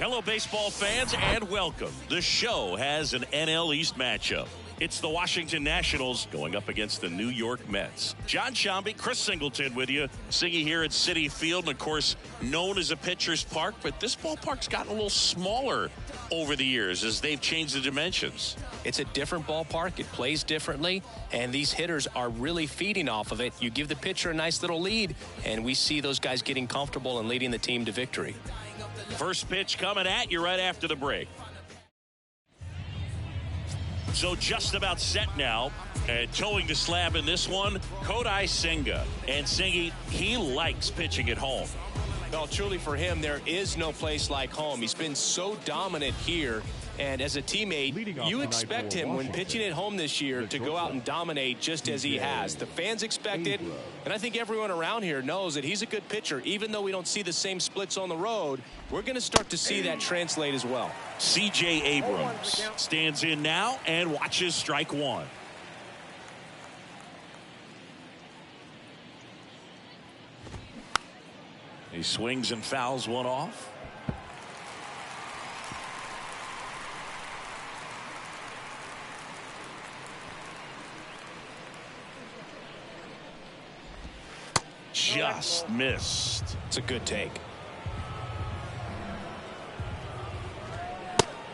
Hello, baseball fans, and welcome. The show has an NL East matchup. It's the Washington Nationals going up against the New York Mets. John Shambi, Chris Singleton with you. Singy here at Citi Field, and of course, known as a pitcher's park, but this ballpark's gotten a little smaller over the years as they've changed the dimensions. It's a different ballpark. It plays differently, and these hitters are really feeding off of it. You give the pitcher a nice little lead, and we see those guys getting comfortable and leading the team to victory. First pitch coming at you right after the break. So just about set now, and towing the slab in this one, Kodai Senga. And Singy, he likes pitching at home. Well, truly for him, there is no place like home. He's been so dominant here. And as a teammate, you expect him when pitching at home this year to go out and dominate just as he has. The fans expect it, and I think everyone around here knows that he's a good pitcher. Even though we don't see the same splits on the road, we're going to start to see that translate as well. C.J. Abrams stands in now and watches strike one. He swings and fouls one off. Just missed. It's a good take.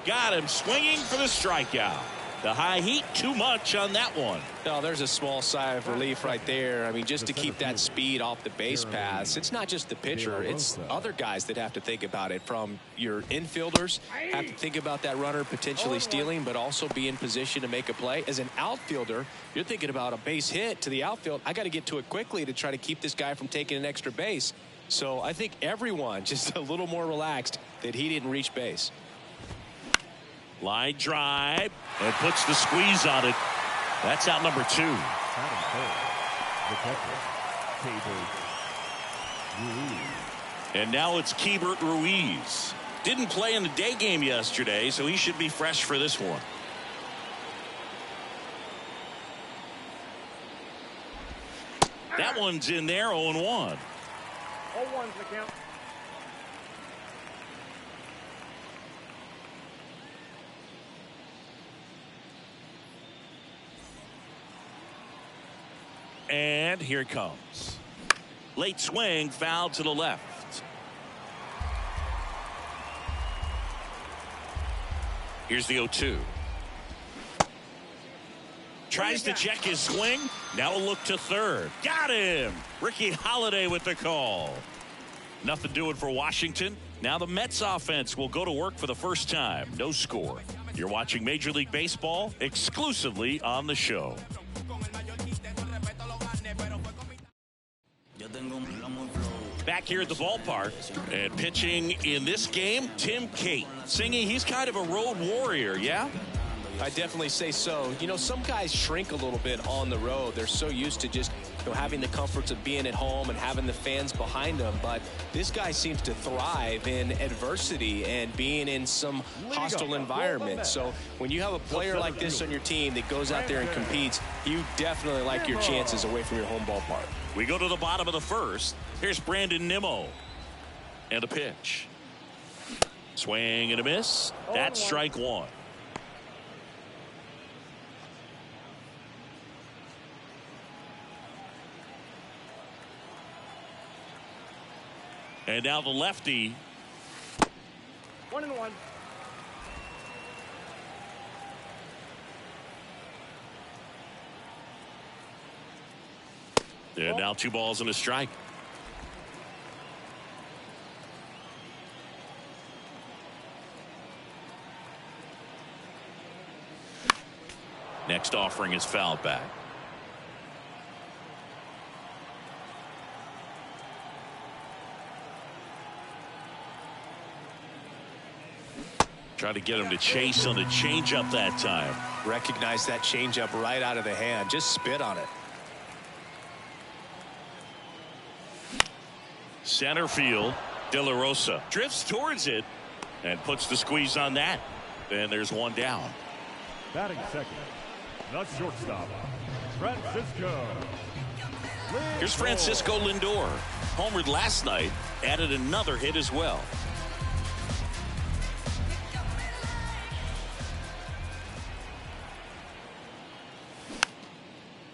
Got him swinging for the strikeout. The high heat, too much on that one. No, there's a small sigh of relief right there. I mean, just to keep that speed off the base paths. It's not just the pitcher. It's other guys that have to think about it. From your infielders, have to think about that runner potentially stealing, but also be in position to make a play. As an outfielder, you're thinking about a base hit to the outfield. I got to get to it quickly to try to keep this guy from taking an extra base. So I think everyone just a little more relaxed that he didn't reach base. Line drive and puts the squeeze on it. That's out number two. And now it's Keibert Ruiz. Didn't play in the day game yesterday, so he should be fresh for this one. That one's in there, 0-1. 0-1's the count. And here it comes. Late swing, foul to the left. Here's the 0-2. Tries to check his swing. Now a look to third. Got him. Ricky Holiday with the call. Nothing doing for Washington. Now the Mets offense will go to work for the first time. No score. You're watching Major League Baseball exclusively on the show. Back here at the ballpark and pitching in this game, Tim Cate. Singy, he's kind of a road warrior, yeah? I definitely say so. You know, some guys shrink a little bit on the road. They're so used to just, you know, having the comforts of being at home and having the fans behind them. But this guy seems to thrive in adversity and being in some hostile environment. So when you have a player like this on your team that goes out there and competes, you definitely like your chances away from your home ballpark. We go to the bottom of the first. Here's Brandon Nimmo. And a pitch. Swing and a miss. That's strike one. And now the lefty. 1-1. And now 2 balls and a strike. Next offering is fouled back. Try to get him to chase on the changeup that time. Recognize that changeup right out of the hand. Just spit on it. Center field, De La Rosa drifts towards it and puts the squeeze on that. And there's one down. Batting second, the shortstop, Francisco. Here's Francisco Lindor. Homered last night, added another hit as well.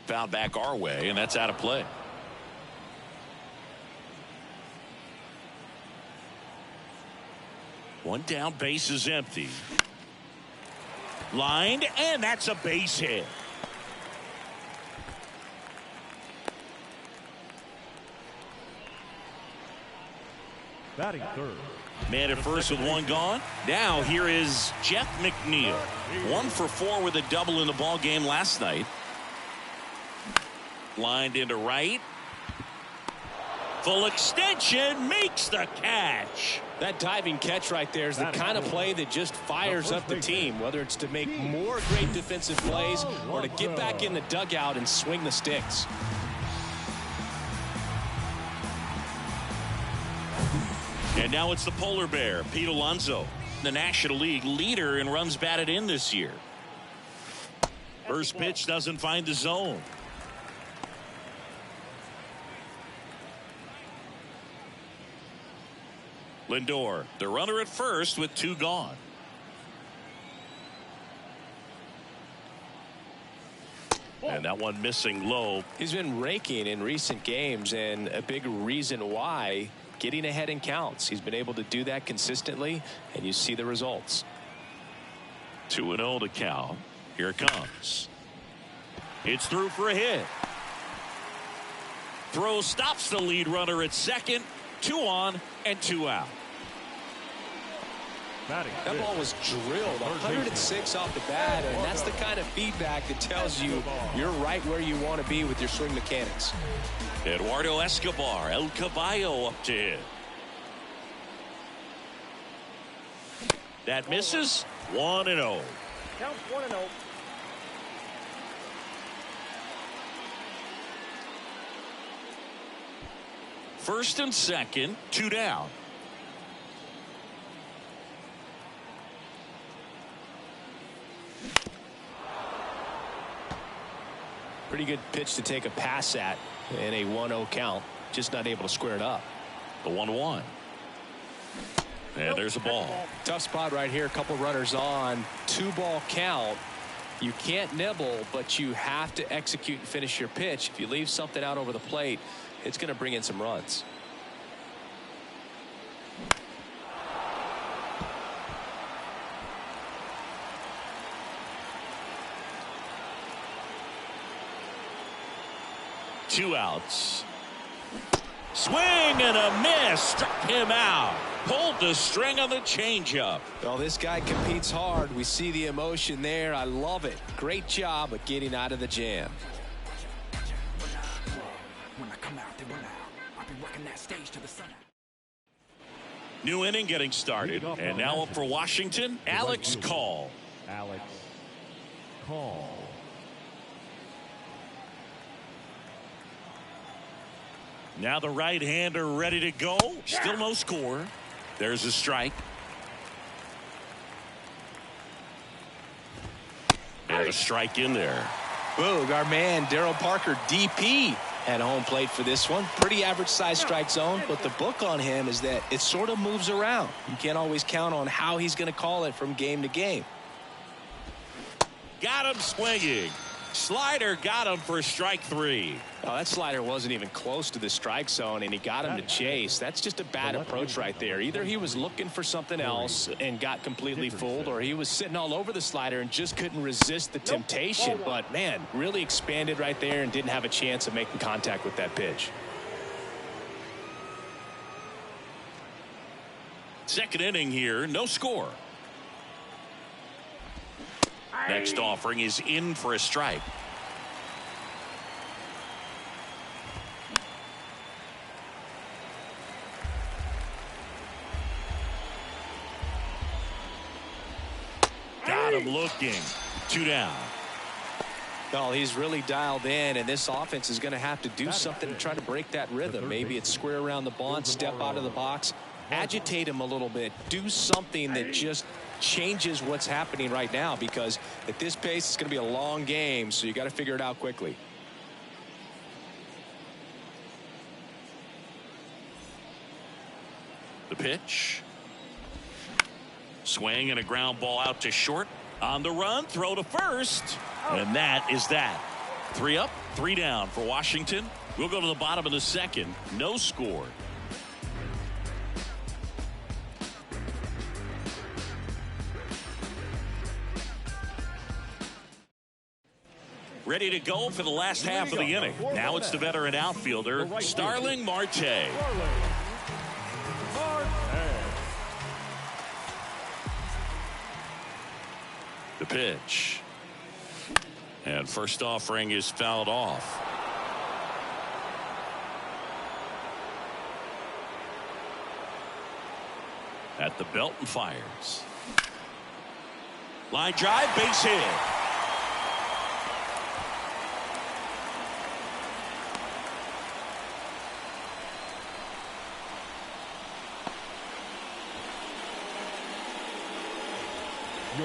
fouled back our way, and that's out of play. One down, base is empty. Lined, and that's a base hit. Batting third. Man at first with one gone. Now here is Jeff McNeil. 1 for 4 with a double in the ball game last night. Lined into right. Full extension, makes the catch. That diving catch right there is the kind of play that just fires up the team, whether it's to make more great defensive plays or to get back in the dugout and swing the sticks. And now it's the polar bear, Pete Alonso, the National League leader in runs batted in this year. First pitch doesn't find the zone. Lindor, the runner at first with 2 gone. And that one missing low. He's been raking in recent games, and a big reason why, getting ahead in counts. He's been able to do that consistently, and you see the results. 2-0 to count. Here it comes. It's through for a hit. Throw stops the lead runner at second. 2 on and 2 out. That ball was drilled 106 off the bat, and that's the kind of feedback that tells you you're right where you want to be with your swing mechanics. Eduardo Escobar, El Caballo up to hit. That misses. 1-0. Counts 1-0. First and second, 2 down. Pretty good pitch to take a pass at in a 1-0 count. Just not able to square it up. The 1-1. And there's a ball. Tough spot right here. A couple runners on. 2-ball count. You can't nibble, but you have to execute and finish your pitch. If you leave something out over the plate, it's going to bring in some runs. Two outs. Swing and a miss. Struck him out. Pulled the string on the changeup. Well, this guy competes hard. We see the emotion there. I love it. Great job of getting out of the jam. New inning getting started. And now up for Washington, Alex Call. Alex Call. Now the right-hander ready to go. Still no score. There's a strike. And a strike in there. Boog, our man Darryl Parker, DP, at home plate for this one. Pretty average size strike zone, but the book on him is that it sort of moves around. You can't always count on how he's going to call it from game to game. Got him swinging. Slider got him for strike 3. Oh, that slider wasn't even close to the strike zone, and he got him to chase. That's just a bad approach right there. Either he was looking for something else and got completely fooled, or he was sitting all over the slider and just couldn't resist the temptation. But, man, really expanded right there and didn't have a chance of making contact with that pitch. Second inning here, no score. Next offering is in for a strike. Got him looking. 2 down. Well, he's really dialed in, and this offense is going to have to do something to try to break that rhythm. Maybe it's square around the bunt, step out of the box, agitate him a little bit, do something that just changes what's happening right now, because at this pace it's going to be a long game, so you got to figure it out quickly. The pitch. Swing and a ground ball out to short. On the run, throw to first. And that is that. 3 up, 3 down for Washington. We'll go to the bottom of the second. No score. Ready to go for the last half of the inning. Now it's the veteran outfielder, Starling Marte. The pitch. And first offering is fouled off. At the belt and fires. Line drive, base hit.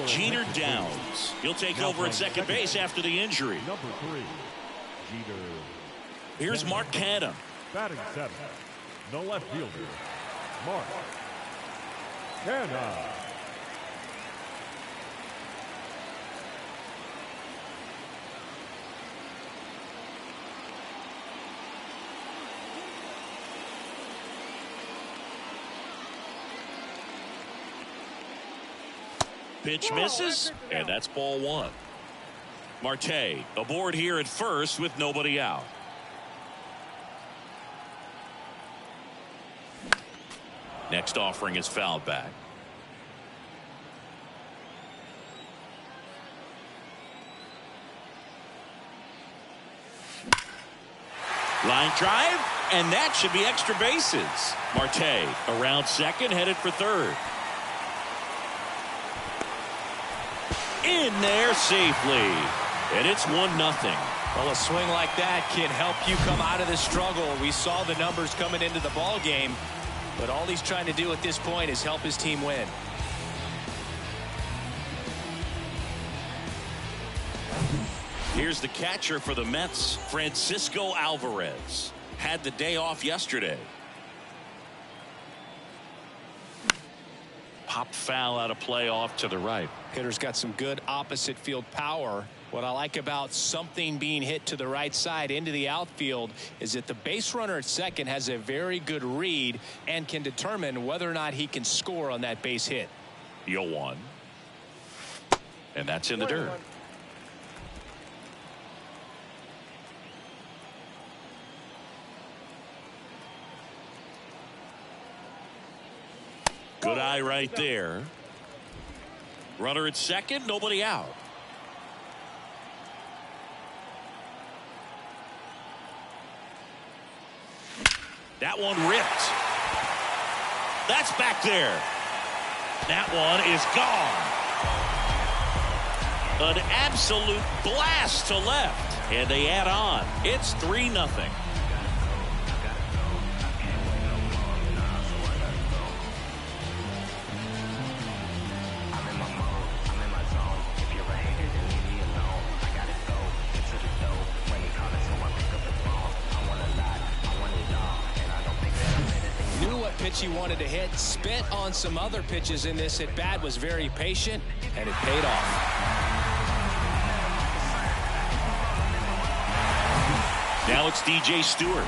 Jeter Downs. He'll take over at second base after the injury. Number 3, Jeter. Here's Mark Canham. Batting 7, the left fielder, Mark Canham. Pitch misses, and that's ball 1. Marte aboard here at first with nobody out. Next offering is fouled back. Line drive, and that should be extra bases. Marte around second, headed for third. In there safely, and it's 1-0. Well, a swing like that can help you come out of the struggle. We saw the numbers coming into the ball game, but all he's trying to do at this point is help his team win. Here's the catcher for the Mets, Francisco Alvarez. Had the day off yesterday. Popped foul out of play off to the right. Hitter's got some good opposite field power. What I like about something being hit to the right side into the outfield is that the base runner at second has a very good read and can determine whether or not he can score on that base hit. 0-1. And that's in the dirt. Good eye right there. Runner at second, nobody out. That one ripped. That's back there. That one is gone. An absolute blast to left. And they add on. It's 3-0. He wanted to hit, spent on some other pitches in this at bat, was very patient, and it paid off. Now it's DJ Stewart.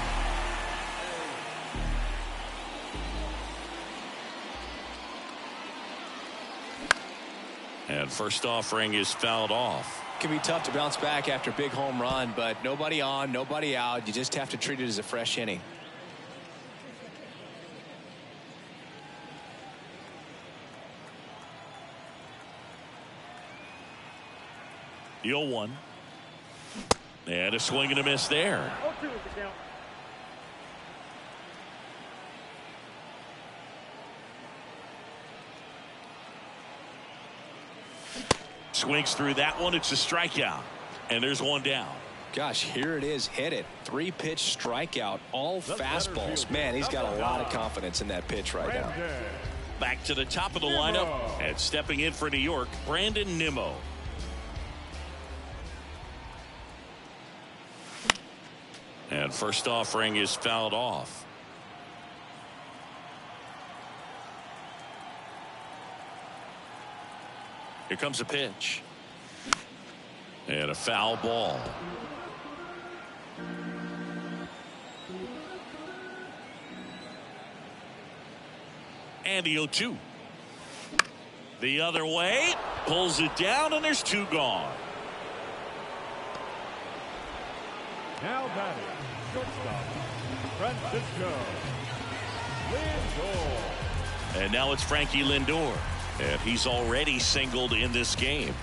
And first offering is fouled off. It can be tough to bounce back after a big home run, but nobody on, nobody out. You just have to treat it as a fresh inning. The 0-1. And a swing and a miss there. 0-2 is the count. Swings through that one. It's a strikeout. And there's one down. Gosh, here it is, hit it. 3-pitch strikeout, all fastballs. Man, he's got a lot of confidence in that pitch right now. Back to the top of the lineup and stepping in for New York, Brandon Nimmo. And first offering is fouled off. Here comes a pitch. And a foul ball. And the 0-2. The other way. Pulls it down, and there's 2 gone. Now batting, shortstop, Francisco Lindor. And now it's Frankie Lindor. And he's already singled in this game.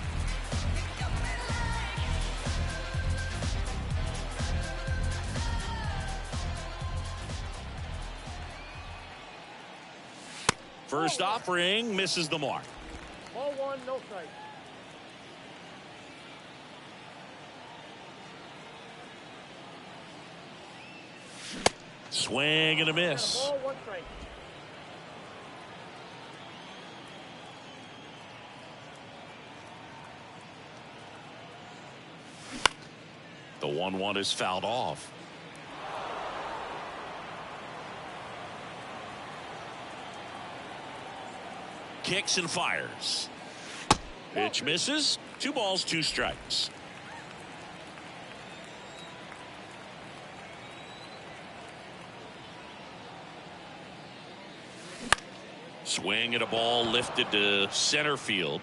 First offering misses the mark. Ball 1, no strike. Swing and a miss. Ball 1 strike. The 1-1 is fouled off. Kicks and fires. Pitch misses. 2 balls, 2 strikes. Swing at a ball lifted to center field.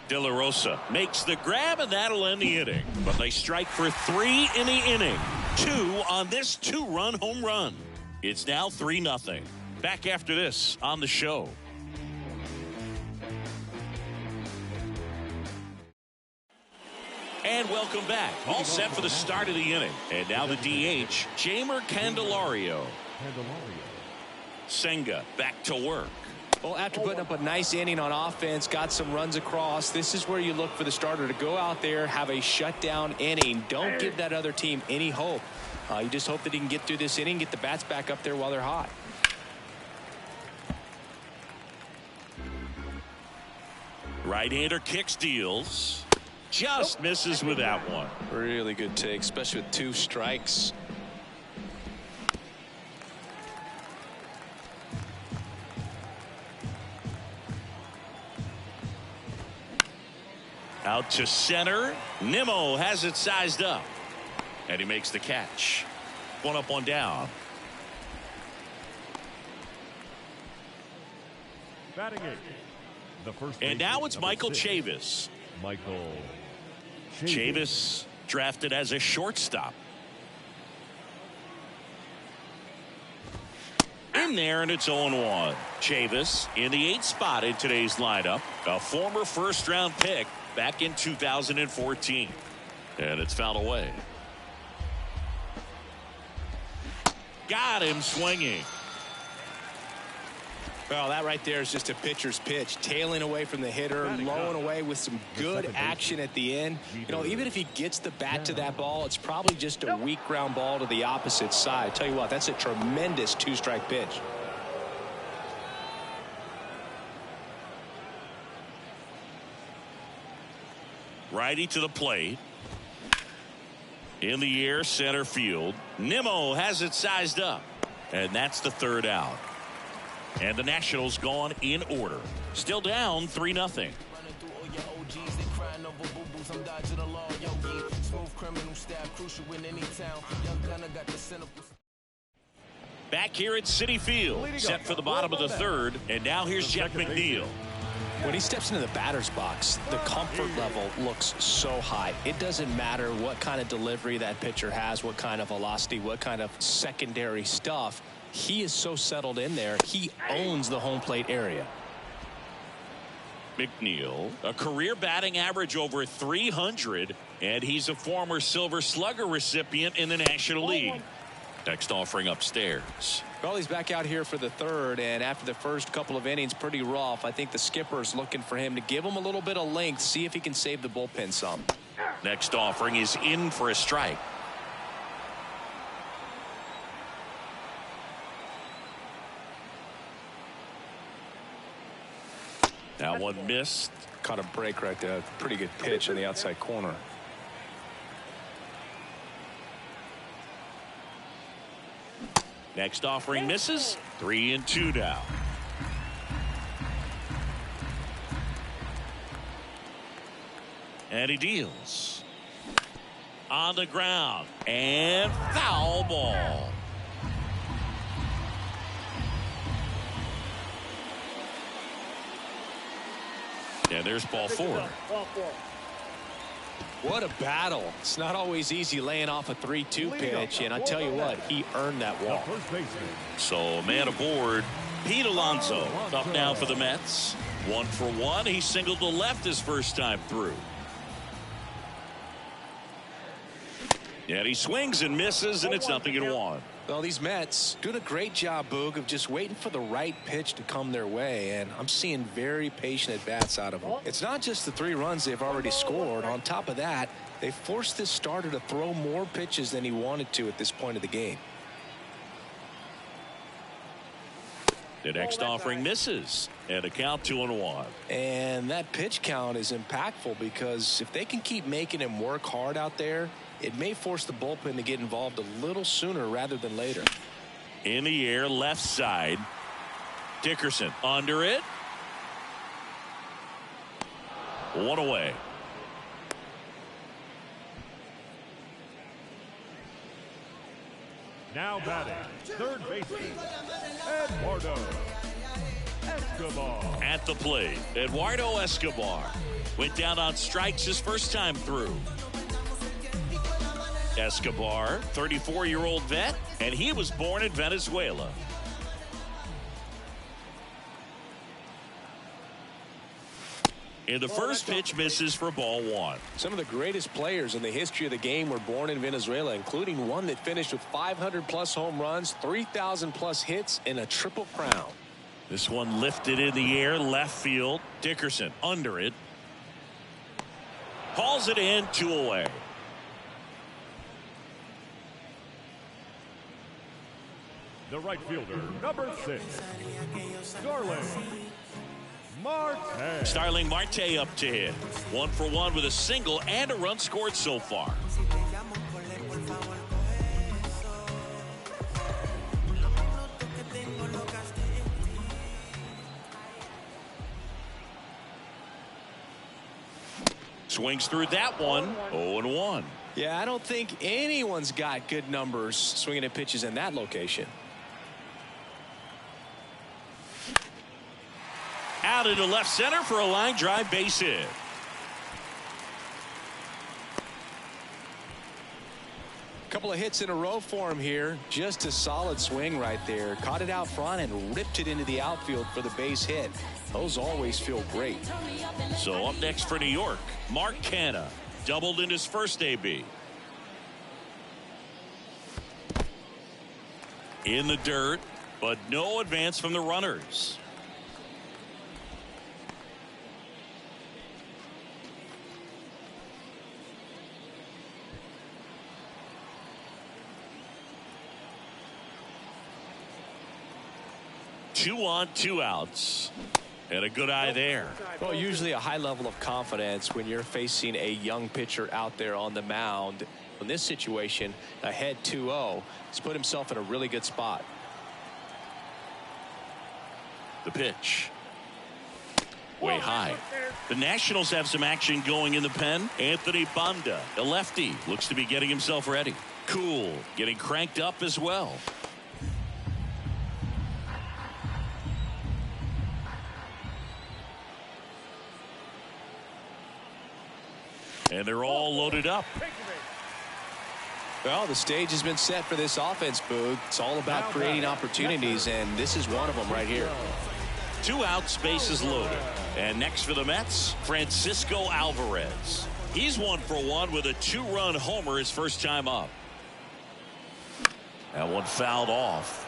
De La Rosa makes the grab, and that'll end the inning. But they strike for 3 in the inning. 2 on this 2-run home run. It's now 3-0. Back after this on the show. And welcome back. All set for the start of the inning. And now the DH, Jeimer Candelario. Senga back to work. Well, after putting up a nice inning on offense, got some runs across, this is where you look for the starter to go out there, have a shutdown inning. Don't give that other team any hope. You just hope that he can get through this inning, get the bats back up there while they're hot. Right-hander kicks, deals. Just misses with that one. Really good take, especially with 2 strikes. Out to center. Nimmo has it sized up. And he makes the catch. 1 up, 1 down. Batting 8. The first and now it's Michael Chavis. Michael Chavis drafted as a shortstop. In there, and it's 0-1. Chavis in the 8th spot in today's lineup. A former first-round pick back in 2014. And it's fouled away. Got him swinging. Well, that right there is just a pitcher's pitch, tailing away from the hitter, lowing away with some good action at the end. You know, even if he gets the bat to that ball, it's probably just a weak ground ball to the opposite side. Tell you what, that's a tremendous 2-strike pitch. Righty to the plate. In the air, center field. Nimmo has it sized up. And that's the 3rd out. And the Nationals gone in order. Still down 3-0. Back here at Citi Field. Set for the bottom of the 3rd. And now here's Jeff McNeil. When he steps into the batter's box, the comfort level looks so high. It doesn't matter what kind of delivery that pitcher has, what kind of velocity, what kind of secondary stuff. He is so settled in there. He owns the home plate area. McNeil, a career batting average over 300, and he's a former Silver Slugger recipient in the National League. Next offering upstairs. Well, he's back out here for the 3rd, and after the first couple of innings, pretty rough. I think the skipper's looking for him to give him a little bit of length, see if he can save the bullpen some. Next offering is in for a strike. That one missed. Caught a break right there. Pretty good pitch on the outside corner. Next offering misses. 3-2 now. And he deals. On the ground. And foul ball. And there's ball 4. Ball 4. What a battle. It's not always easy laying off a 3-2 pitch, and I tell you what, he earned that walk. So man aboard. Pete Alonso up now for the Mets. 1 for 1. He singled to left his first time through. And he swings and misses, and it's 0-1. Well, these Mets doing a great job, Boog, of just waiting for the right pitch to come their way, and I'm seeing very patient at-bats out of them. It's not just the 3 runs they've already scored. On top of that, they forced this starter to throw more pitches than he wanted to at this point of the game. The next offering misses, and a count 2-1. And that pitch count is impactful because if they can keep making him work hard out there, it may force the bullpen to get involved a little sooner rather than later. In the air, left side. Dickerson under it. 1 away. Now batting, third baseman, Eduardo Escobar. At the plate, Eduardo Escobar went down on strikes his first time through. Escobar, 34-year-old vet, and he was born in Venezuela. In the first pitch, misses for ball 1. Some of the greatest players in the history of the game were born in Venezuela, including one that finished with 500-plus home runs, 3,000-plus hits, and a triple crown. This one lifted in the air, left field. Dickerson under it. Hauls it in, 2 away. The right fielder, number 6, Starling Marte. Starling Marte up to hit. 1 for 1 with a single and a run scored so far. Swings through that one. 0-1. Yeah, I don't think anyone's got good numbers swinging at pitches in that location. Out into left center for a line drive base hit. Couple of hits in a row for him here. Just a solid swing right there. Caught it out front and ripped it into the outfield for the base hit. Those always feel great. So up next for New York, Mark Canha. Doubled in his first AB. In the dirt, but no advance from the runners. Two on, 2 outs. And a good eye there. Well, usually a high level of confidence when you're facing a young pitcher out there on the mound. In this situation, ahead 2-0, he's put himself in a really good spot. The pitch. Way high. The Nationals have some action going in the pen. Anthony Banda, a lefty, looks to be getting himself ready. Cool, getting cranked up as well. And they're all loaded up. Well, the stage has been set for this offense, Boog. It's all about creating opportunities, and this is one of them right here. 2 outs, bases loaded. And next for the Mets, Francisco Alvarez. He's 1 for 1 with a 2-run homer his first time up. That one fouled off.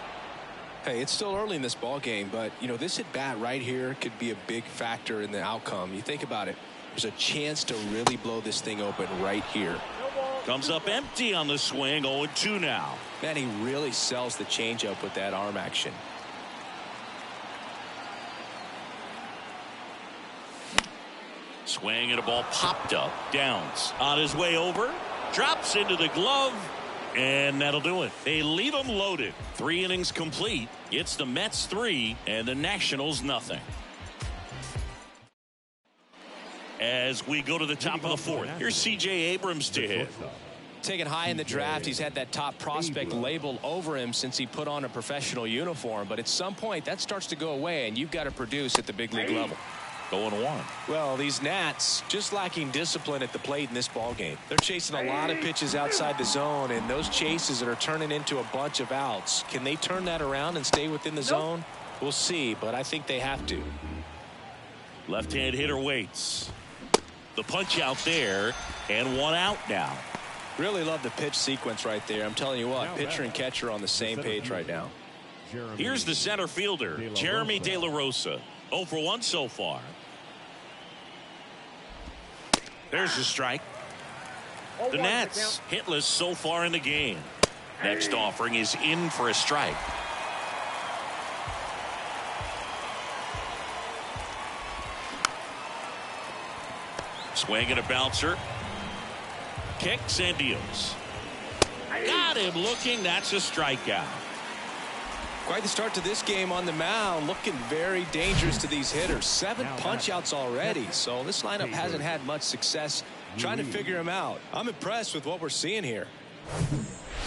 Hey, it's still early in this ball game, but you know, this at bat right here could be a big factor in the outcome. You think about it. There's a chance to really blow this thing open right here. Comes up empty on the swing. 0-2 now. Man, he really sells the changeup with that arm action. Swing and a ball popped up. Downs on his way over. Drops into the glove. And that'll do it. They leave him loaded. 3 innings complete. It's the Mets 3 and the Nationals nothing. As we go to the top of the 4th, here's C.J. Abrams to hit. Taken high in the draft, he's had that top prospect label over him since he put on a professional uniform. But at some point, that starts to go away, and you've got to produce at the big league level. 0-1. Well, these Nats just lacking discipline at the plate in this ball game. They're chasing a lot of pitches outside the zone, and those chases are turning into a bunch of outs. Can they turn that around and stay within the zone? We'll see, but I think they have to. Left-hand hitter waits. The punch out there, and one out now. Really love the pitch sequence right there. I'm telling you what, pitcher and catcher on the same page right now. Here's the center fielder, Jeremy De La Rosa. 0 for 1 so far. There's the strike. The Nats hitless so far in the game. Next offering is in for a strike. Swing and a bouncer. Kicks and deals. Got him looking. That's a strikeout. Quite the start to this game on the mound. Looking very dangerous to these hitters. 7 punch-outs already. So this lineup hasn't had much success trying to figure him out. I'm impressed with what we're seeing here.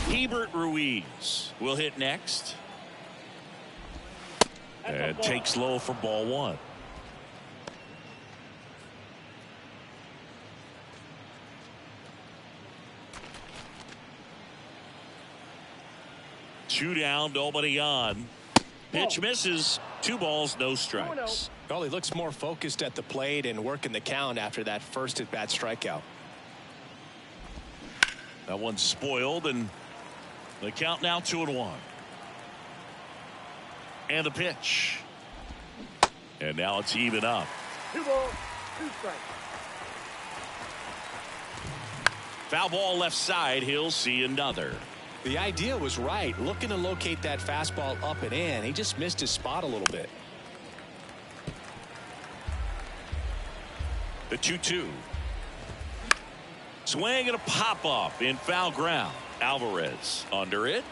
Hebert Ruiz will hit next. And takes low for ball 1. Two down, nobody on. Pitch misses. 2 balls, no strikes. Well, he looks more focused at the plate and working the count after that first at-bat strikeout. That one's spoiled, and the count now 2-1. And the pitch. And now it's even up. 2 balls, 2 strikes. Foul ball left side. He'll see another. The idea was right. Looking to locate that fastball up and in. He just missed his spot a little bit. The 2-2. Swing and a pop-up in foul ground. Alvarez under it.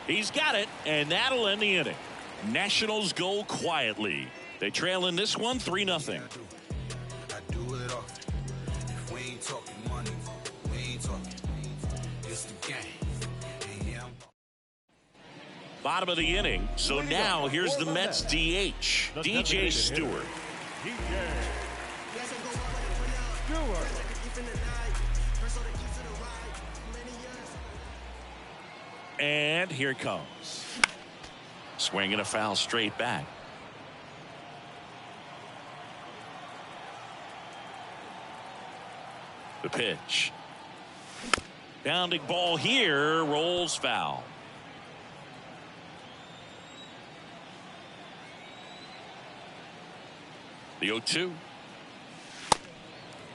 He's got it, and that'll end the inning. Nationals go quietly. They trail in this one 3-0. Bottom of the inning. So now here's the Mets DH, DJ Stewart. And here it comes. Swinging a foul straight back. The pitch. Bounding ball here, rolls foul. The 0-2.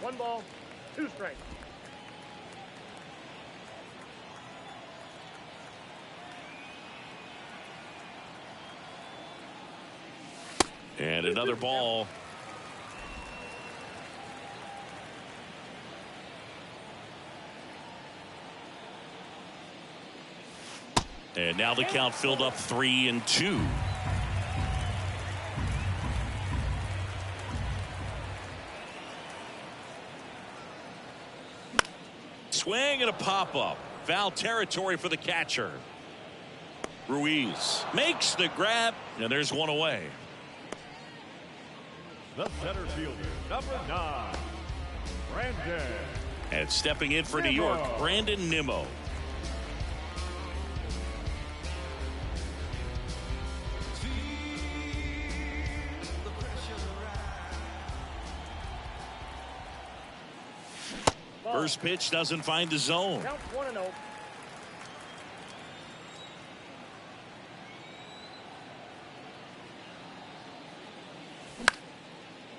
1 ball, 2 strikes. And another ball. And now the count filled up 3-2. Swing and a pop-up. Foul territory for the catcher. Ruiz makes the grab, and there's one away. The center fielder, number 9, Brandon. And stepping in for New York, Brandon Nimmo. First pitch doesn't find the zone. Count 1-0.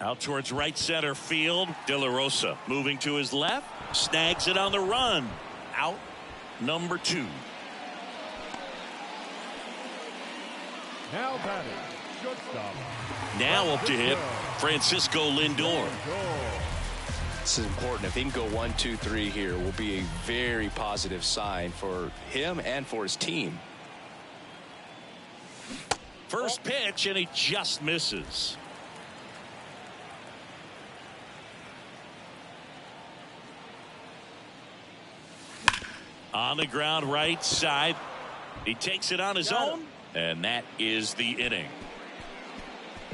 Out towards right center field. De La Rosa moving to his left. Snags it on the run. Out number 2. Now batting, shortstop. Now up to hit Francisco Lindor. This is important. If he can go 1, 2, 3 here, will be a very positive sign for him and for his team. First pitch, and he just misses. On the ground right side. He takes it on his own, and that is the inning.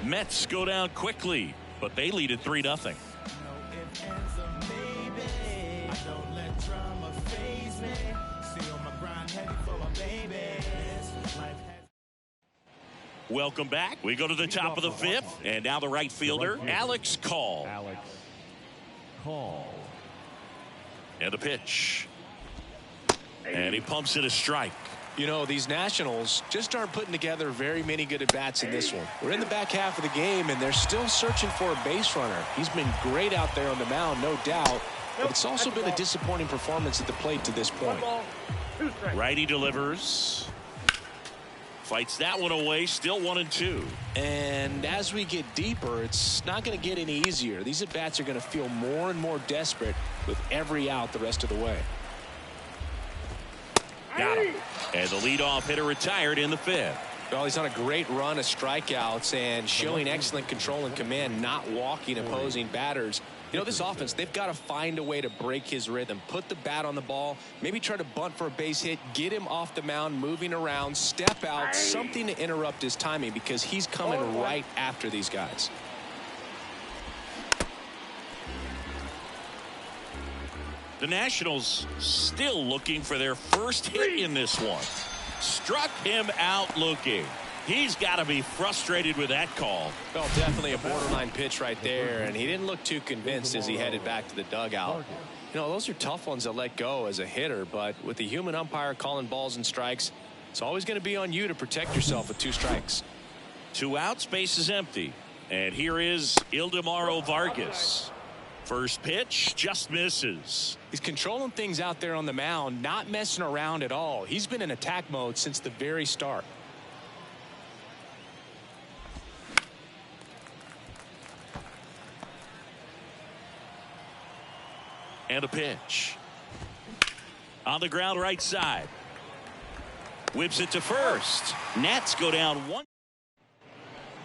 Mets go down quickly but they lead at 3-0. Welcome back. We go to the top of the 5th, and now the right fielder, Alex Call. And a pitch. And he pumps it a strike. You know, these Nationals just aren't putting together very many good at-bats in this one. We're in the back half of the game, and they're still searching for a base runner. He's been great out there on the mound, no doubt, but it's also been a disappointing performance at the plate to this point. Righty delivers. Fights that one away, still 1-2. And as we get deeper, it's not going to get any easier. These at-bats are going to feel more and more desperate with every out the rest of the way. Got him. And the leadoff hitter retired in the 5th. Well, he's on a great run of strikeouts and showing excellent control and command, not walking opposing batters. You know, this offense, they've got to find a way to break his rhythm, put the bat on the ball, maybe try to bunt for a base hit, get him off the mound, moving around, step out, something to interrupt his timing because he's coming right after these guys. The Nationals still looking for their first hit in this one. Struck him out looking. He's got to be frustrated with that call. Well, definitely a borderline pitch right there, and he didn't look too convinced as he headed back to the dugout. You know, those are tough ones to let go as a hitter, but with the human umpire calling balls and strikes, it's always going to be on you to protect yourself with 2 strikes. 2 outs, base is empty. And here is Ildemaro Vargas. First pitch just misses. He's controlling things out there on the mound, not messing around at all. He's been in attack mode since the very start. And a pitch. On the ground right side. Whips it to first. Nats go down 1.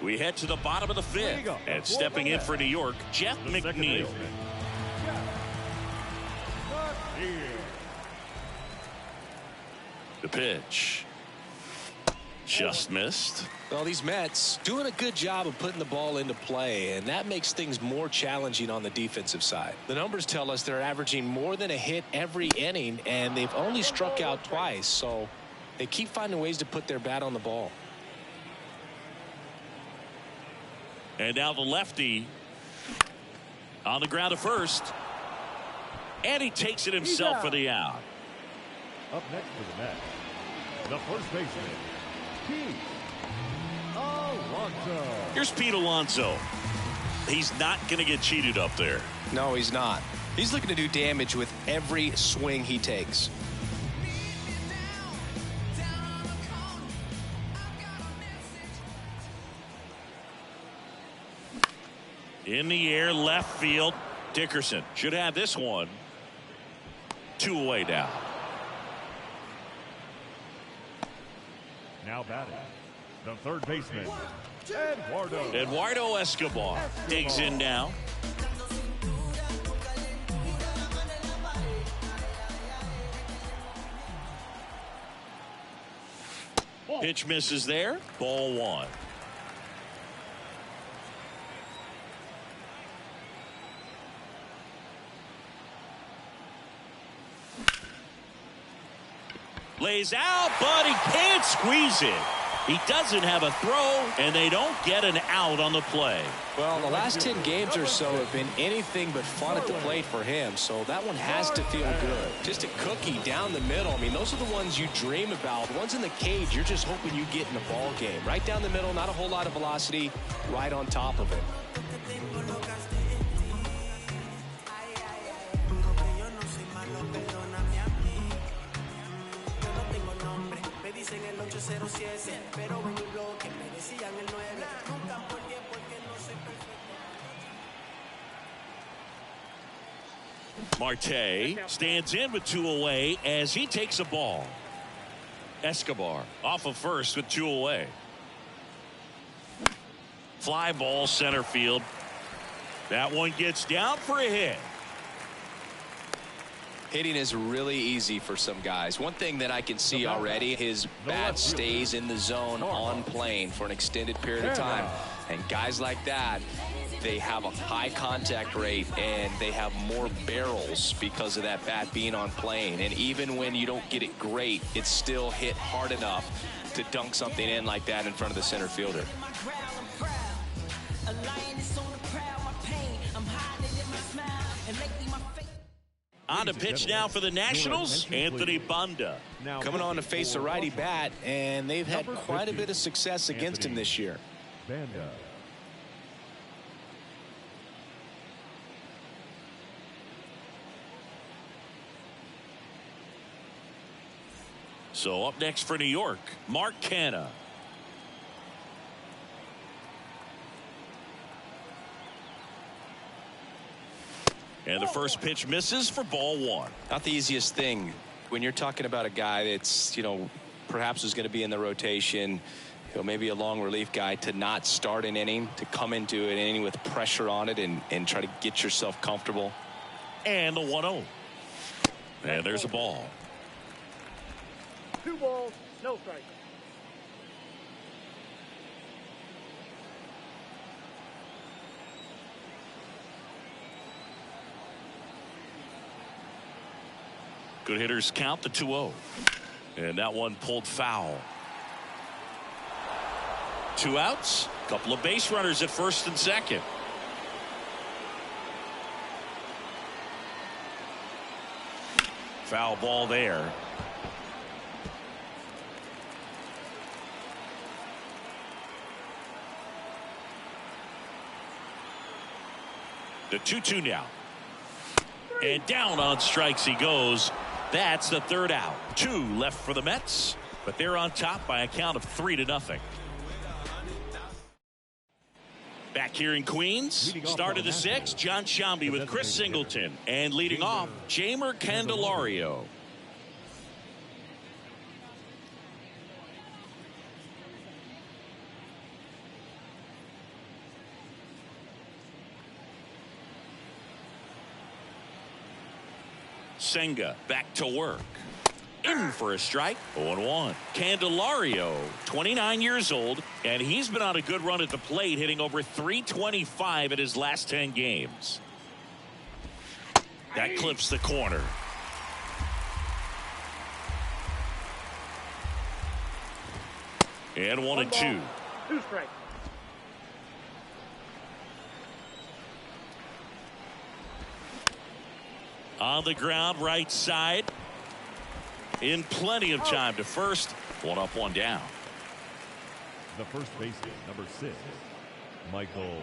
We head to the bottom of the 5th. And stepping in for New York, Jeff McNeil. The pitch. Just missed. Well, these Mets doing a good job of putting the ball into play, and that makes things more challenging on the defensive side. The numbers tell us they're averaging more than a hit every inning, and they've only struck out twice, so they keep finding ways to put their bat on the ball. And now the lefty on the ground to first. And he takes it himself for the out. Up next for the Mets, the first baseman, Pete Alonso. Here's Pete Alonso. He's not going to get cheated up there. No, he's not. He's looking to do damage with every swing he takes. In the air, left field. Dickerson should have this one. 2 away now. Now batting, the third baseman, Eduardo Escobar digs in now. Pitch misses there. Ball 1. Lays out, but he can't squeeze it. He doesn't have a throw, and they don't get an out on the play. Well, the last 10 games or so have been anything but fun at the plate for him, so that one has to feel good. Just a cookie down the middle. I mean, those are the ones you dream about. The ones in the cage, you're just hoping you get in the ball game. Right down the middle, not a whole lot of velocity, right on top of it. Marte stands in with 2 away as he takes a ball. Escobar off of first with 2 away. Fly ball center field. That one gets down for a hit. Hitting is really easy for some guys. One thing that I can see already, his bat stays in the zone on plane for an extended period of time. And guys like that, they have a high contact rate and they have more barrels because of that bat being on plane. And even when you don't get it great, it's still hit hard enough to dunk something in like that in front of the center fielder. On to pitch now for the Nationals, Anthony Banda. Coming on to face a righty bat, and they've had quite a bit of success against him this year. Banda. So up next for New York, Mark Canha. And the first pitch misses for ball one. Not the easiest thing when you're talking about a guy that's, perhaps is going to be in the rotation, maybe a long relief guy, to not start an inning, to come into an inning with pressure on it and try to get yourself comfortable. And the 1-0. And there's a ball. 2 balls, no strikes. Good hitters count the 2-0. And that one pulled foul. 2 outs. Couple of base runners at first and second. Foul ball there. The 2-2 now. And down on strikes he goes. That's the 3rd out. 2 left for the Mets, but they're on top by a count of 3-0. Back here in Queens, start of the 6th, John Shambi with Chris Singleton, and leading off, Jeimer Candelario. Senga back to work. In for a strike. 0-1. Candelario, 29 years old, and he's been on a good run at the plate, hitting over .325 in his last 10 games. That clips the corner. And 1-2. 2 strikes. On the ground, right side. In plenty of time to first. 1 up, 1 down. The first baseman, number 6, Michael.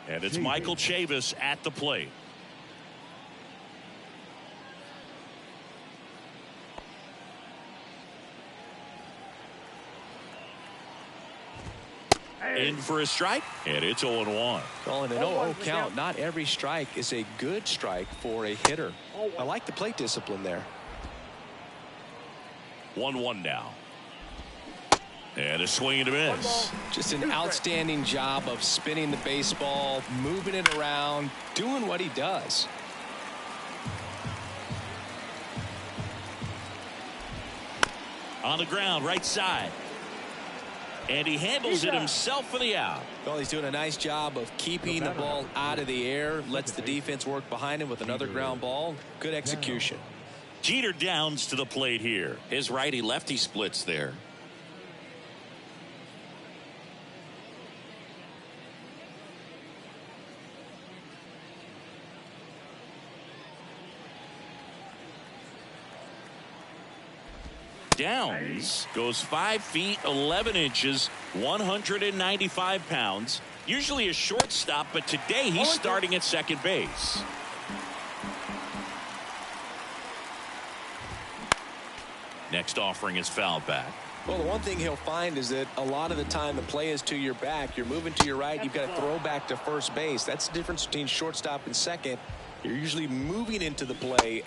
And it's Michael Chavis at the plate. In for a strike, and it's 0-1. Well, in an 0-0 count, not every strike is a good strike for a hitter. I like the plate discipline there. 1-1 now. And a swing and a miss. Just an outstanding job of spinning the baseball, moving it around, doing what he does. On the ground, right side. And he handles it himself for the out. Well, he's doing a nice job of keeping the ball out of the air, lets the defense work behind him with another ground ball. Good execution. Jeter Downs to the plate here. His righty-lefty splits there. Downs goes 5 feet 11 inches, 195 pounds. Usually a shortstop, but today he's starting at second base. Next offering is fouled back. Well, the one thing he'll find is that a lot of the time the play is to your back. You're moving to your right. You've got to throw back to first base. That's the difference between shortstop and second. You're usually moving into the play.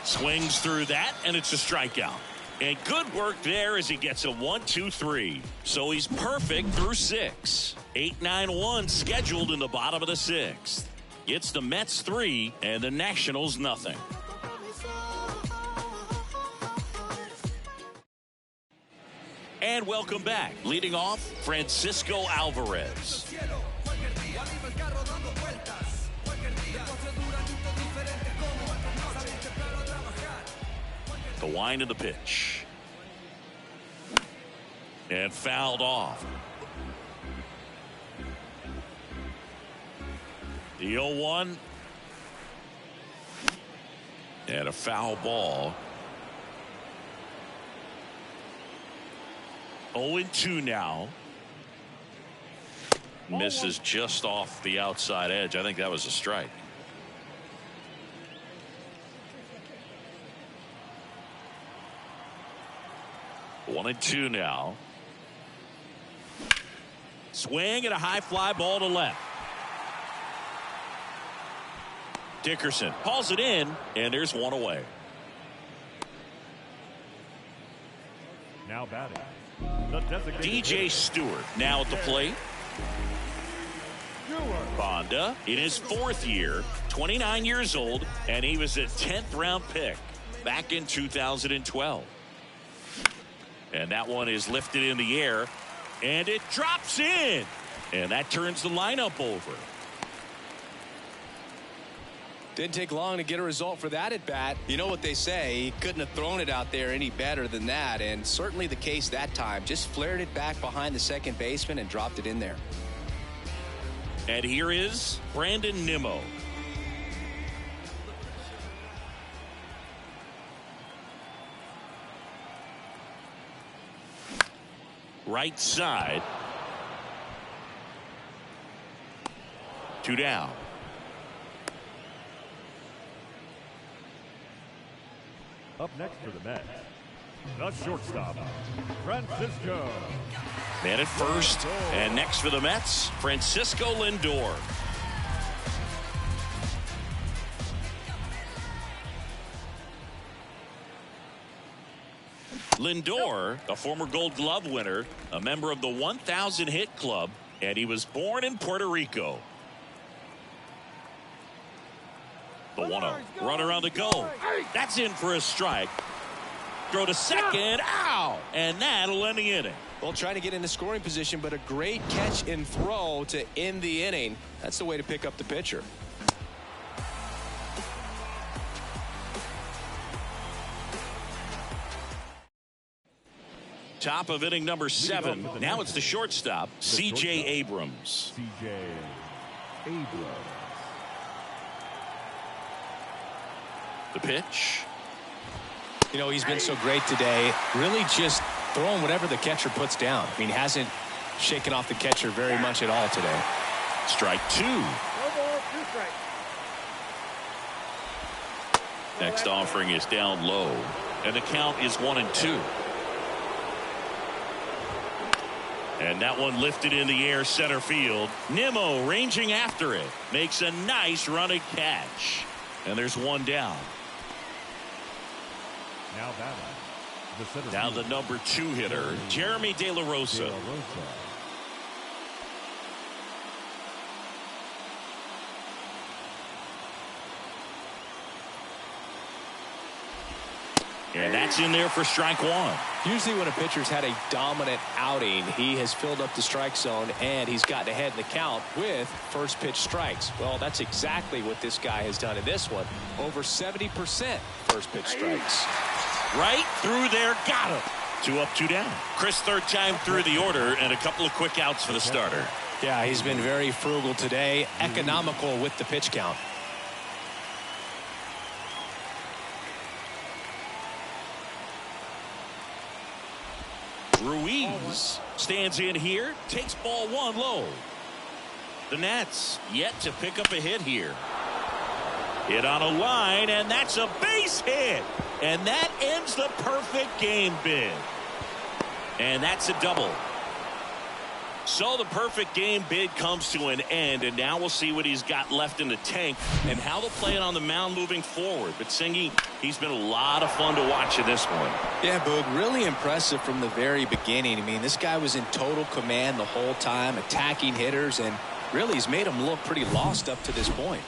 Swings through that, and it's a strikeout. And good work there as he gets a 1-2-3. So he's perfect through 6. 8-9-1 scheduled in the bottom of the 6th. It's the Mets 3 and the Nationals nothing. And welcome back. Leading off, Francisco Alvarez. The wind of the pitch. And fouled off. The 0-1. And a foul ball. 0-2 now. Misses just off the outside edge. I think that was a strike. One and two now. Swing and a high fly ball to left. Dickerson hauls it in, and there's one away. Now batting, the designated DJ Stewart now at the plate. Bonda in his fourth year, 29 years old, and he was a 10th round pick back in 2012. And that one is lifted in the air, and it drops in, and that turns the lineup over. Didn't take long to get a result for that at bat. You know what they say, he couldn't have thrown it out there any better than that, and certainly the case that time. Just flared it back behind the second baseman and dropped it in there. And here is Brandon Nimmo. Right side. 2 down. Up next for the Mets, the shortstop, Francisco. Man at first, and next for the Mets, Francisco Lindor. Lindor, a former Gold Glove winner, a member of the 1,000 hit club, and he was born in Puerto Rico. The 1-0. Runner on the go. That's in for a strike. Throw to second. Ow! And that'll end the inning. Well, trying to get into scoring position, but a great catch and throw to end the inning. That's the way to pick up the pitcher. Top of inning number 7. Now it's the shortstop, C.J. Abrams. C.J. Abrams. The pitch. You know, he's been so great today. Really just throwing whatever the catcher puts down. I mean, hasn't shaken off the catcher very much at all today. Strike 2. No ball, 2 strikes. Next offering is down low, and the count is 1-2. And that one lifted in the air center field. Nimmo ranging after it. Makes a nice running catch. And there's one down. Now batting, the center Now field, the number 2 hitter, Jeremy De La Rosa. De La Rosa. And that's in there for strike 1. Usually when a pitcher's had a dominant outing, he has filled up the strike zone and he's gotten ahead in the count with first pitch strikes. Well, that's exactly what this guy has done in this one. Over 70% first pitch strikes. Right through there, got him. 2 up, 2 down. Chris, third time through the order, and a couple of quick outs for the starter. Yeah, he's been very frugal today, economical with the pitch count. Ruiz stands in here, takes ball 1 low. The Nats yet to pick up a hit here. Hit on a line, and that's a base hit. And that ends the perfect game bid. And that's a double. So the perfect game bid comes to an end, and now we'll see what he's got left in the tank and how they'll play it on the mound moving forward. But Singy, he's been a lot of fun to watch in this one. Yeah, Boog, really impressive from the very beginning. I mean, this guy was in total command the whole time, attacking hitters, and really he's made them look pretty lost up to this point.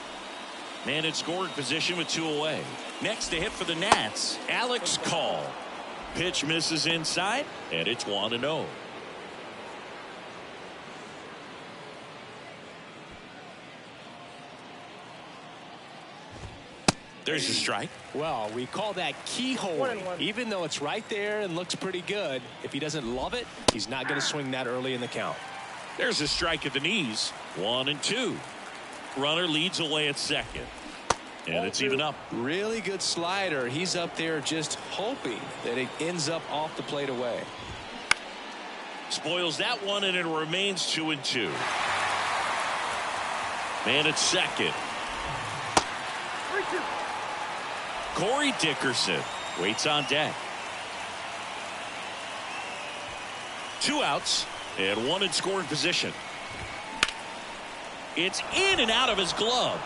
Man in scoring position with 2 away. Next to hit for the Nats, Alex Call. Pitch misses inside, and it's 1-0. There's a strike. Well, we call that keyholing. Even though it's right there and looks pretty good, if he doesn't love it, he's not going to swing that early in the count. There's a strike at the knees. 1-2. Runner leads away at second. And it's even up. Really good slider. He's up there just hoping that it ends up off the plate away. Spoils that one, and it remains 2-2. Man at second. Corey Dickerson waits on deck. 2 outs and 1 in scoring position. It's in and out of his glove.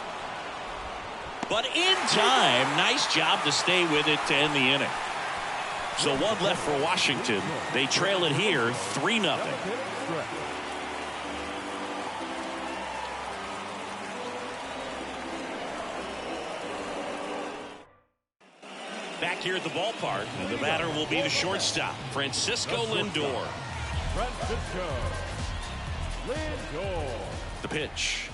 But in time, nice job to stay with it to end the inning. So 1 left for Washington. They trail it here 3-0. Back here at the ballpark, and the batter will be the shortstop, Francisco Lindor. Francisco Lindor. The pitch.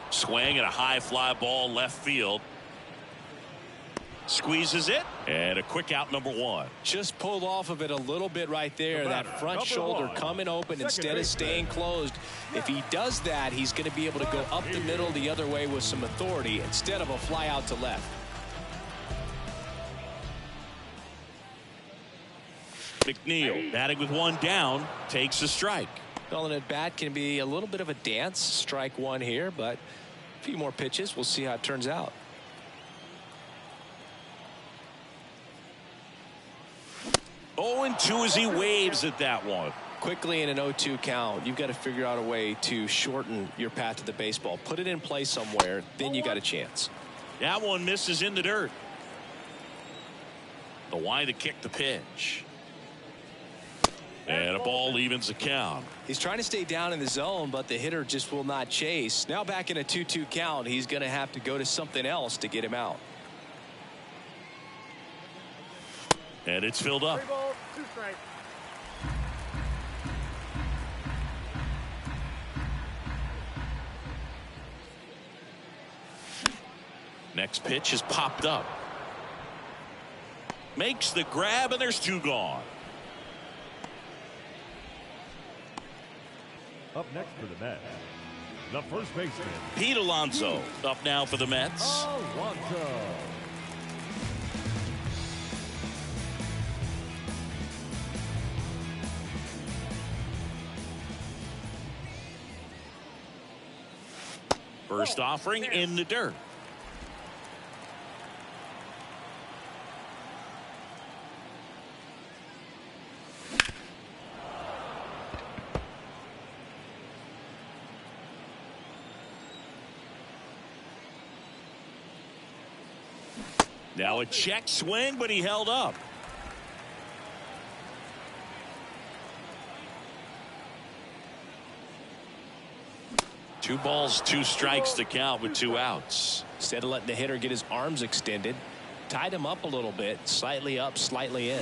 Swing and a high fly ball left field. Squeezes it, and a quick out, number 1. Just pulled off of it a little bit right there. That front shoulder coming open instead of staying closed. If he does that, he's going to be able to go up the middle the other way with some authority instead of a fly out to left. McNeil batting with 1 down, takes a strike. Well, and at bat can be a little bit of a dance. Strike 1 here, but a few more pitches. We'll see how it turns out. 0-2 as he waves at that one. Quickly in an 0-2 count, you've got to figure out a way to shorten your path to the baseball. Put it in play somewhere, then you got a chance. That one misses in the dirt. The wind to kick the pitch. And a ball evens the count. He's trying to stay down in the zone, but the hitter just will not chase. Now back in a 2-2 count, he's going to have to go to something else to get him out. And it's filled up. 3 balls, 2 strikes. Next pitch is popped up. Makes the grab, and there's 2 gone. Up next for the Mets, the first baseman, Pete Alonso up now for the Mets. Alonso. First offering in the dirt. Now a check swing, but he held up. Two balls, 2 strikes to count with 2 outs. Instead of letting the hitter get his arms extended, tied him up a little bit, slightly up, slightly in.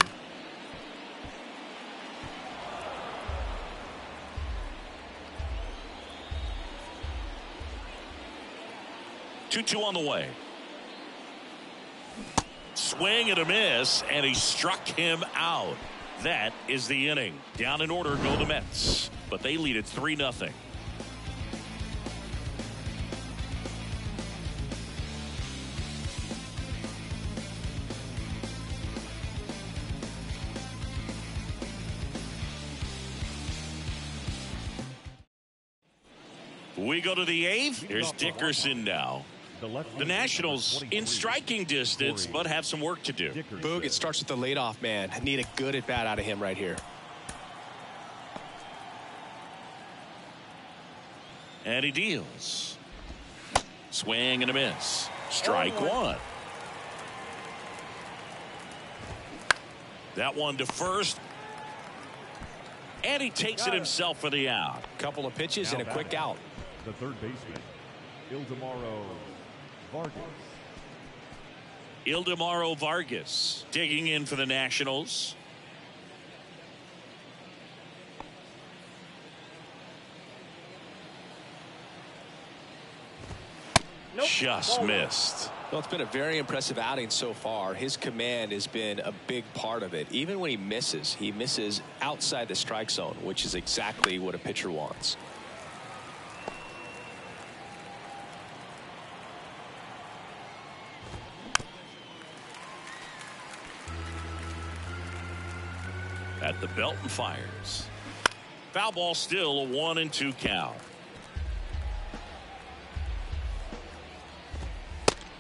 Two on the way. Swing and a miss, and he struck him out. That is the inning. Down in order go the Mets, but they lead it 3-0. We go to the 8th. Here's Dickerson now. The Nationals in striking distance, but have some work to do. Boog, it starts with the leadoff man. I need a good at bat out of him right here. And he deals. Swing and a miss. Strike 1. That one to first. And he takes it himself for the out. Couple of pitches and a quick out. The third baseman, Ildemaro Vargas. Ildemaro Vargas digging in for the Nationals. Just missed. Well, it's been a very impressive outing so far. His command has been a big part of it. Even when he misses outside the strike zone, which is exactly what a pitcher wants. At the belt and fires. Foul ball, still a 1-2 count.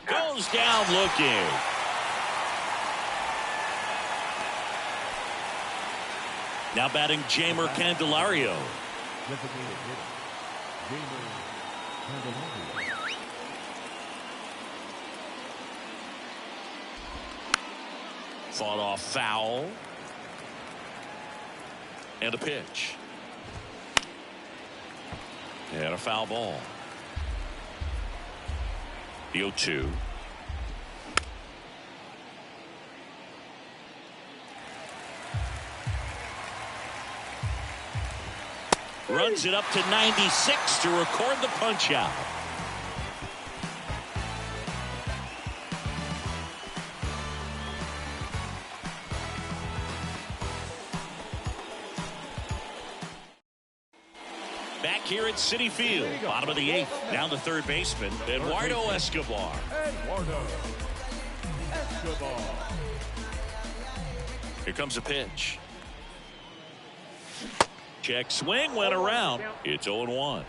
Goes down looking. Now batting Jeimer Candelario. Fought off foul. And a pitch. And a foul ball. The 0-2. Runs it up to 96 to record the punch out. Back here at Citi Field, bottom of the 8th, down the third baseman, Eduardo Escobar. Here comes a pitch. Check swing, went around. It's 0-1.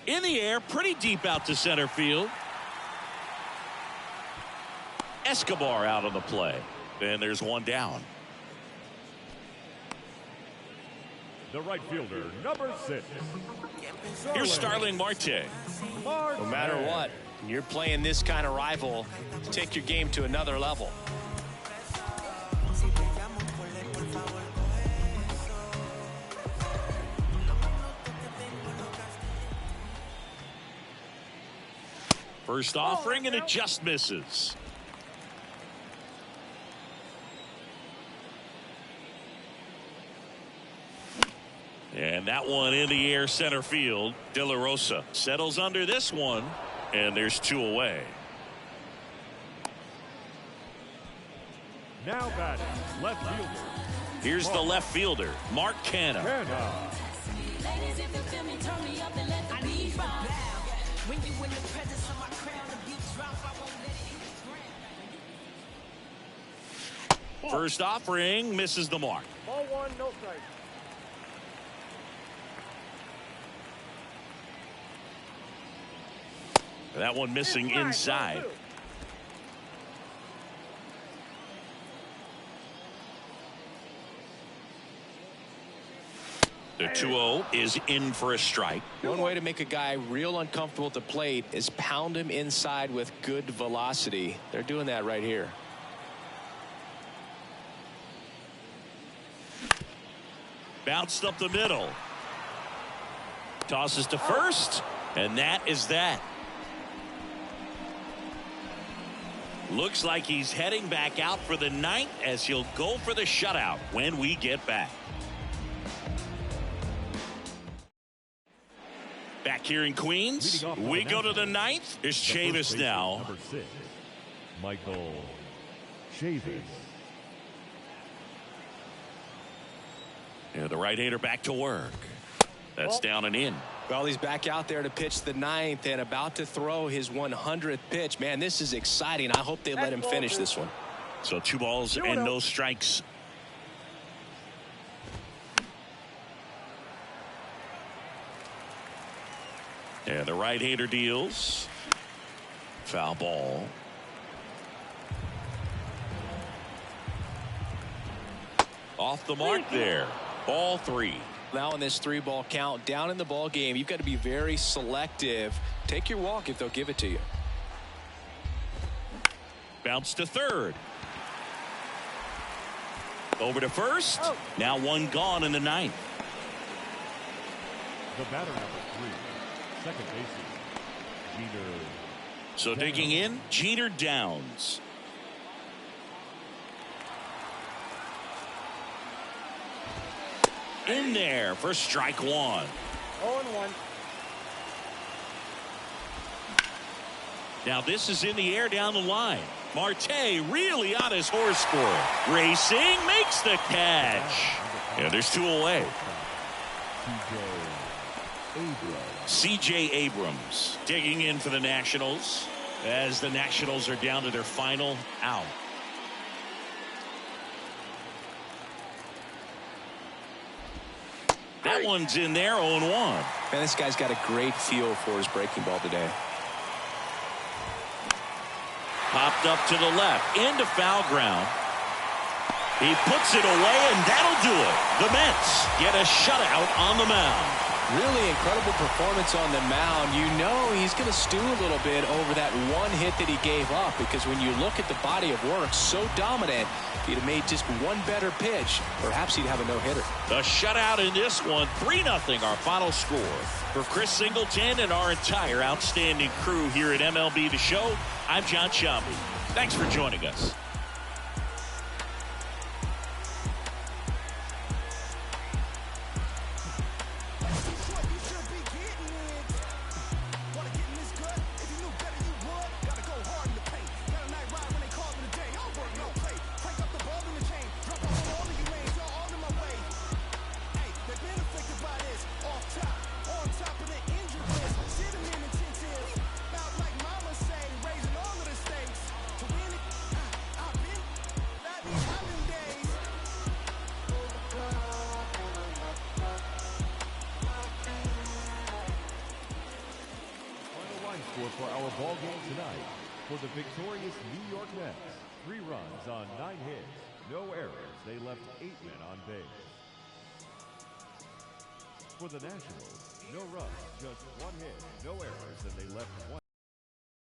In the air, pretty deep out to center field. Escobar out on the play. And there's one down. The right fielder, number 6. Here's Starling Marte. No matter what, you're playing this kind of rival, take your game to another level. First offering, and it just misses. And that one in the air center field. De La Rosa settles under this one, and there's 2 away. Now batting, left fielder. Here's the left fielder, Mark Canha. First offering misses the mark. Ball 1, no strike. That one missing inside. The 2-0 is in for a strike. One way to make a guy real uncomfortable at the plate is pound him inside with good velocity. They're doing that right here. Bounced up the middle. Tosses to first, and that is that. Looks like he's heading back out for the 9th as he'll go for the shutout when we get back. Back here in Queens, we go to the 9th. Here's Chavis now. Number 6, Michael Chavis. And the right-hander back to work. That's down and in. Well, he's back out there to pitch the 9th and about to throw his 100th pitch. Man, this is exciting. I hope they let him finish this one. So 2 balls and no strikes. And the right-hander deals. Foul ball. Off the mark there. Ball 3. Now in this 3-ball count, down in the ball game, you've got to be very selective. Take your walk if they'll give it to you. Bounce to third. Over to first. Now one gone in the ninth. The batter number 3, second baseman, Jeter. So digging in, Jeter Downs. In there for strike one. 0-1. Now this is in the air down the line. Marte really on his horse for it. Racing, makes the catch. Yeah, there's 2 away. C.J. Abrams digging in for the Nationals as the Nationals are down to their final out. That one's in there, 0-1. Man, this guy's got a great feel for his breaking ball today. Popped up to the left, into foul ground. He puts it away, and that'll do it. The Mets get a shutout on the mound. Really incredible performance on the mound. You know he's going to stew a little bit over that one hit that he gave up, because when you look at the body of work, so dominant, if he'd have made just one better pitch, perhaps he'd have a no-hitter. The shutout in this one, 3-0 our final score. For Chris Singleton and our entire outstanding crew here at MLB The Show, I'm John Shambi. Thanks for joining us. For our ball game tonight, for the victorious New York Mets, 3 runs on 9 hits, no errors. They left 8 men on base. For the Nationals, no runs, just 1 hit, no errors, and they left 1.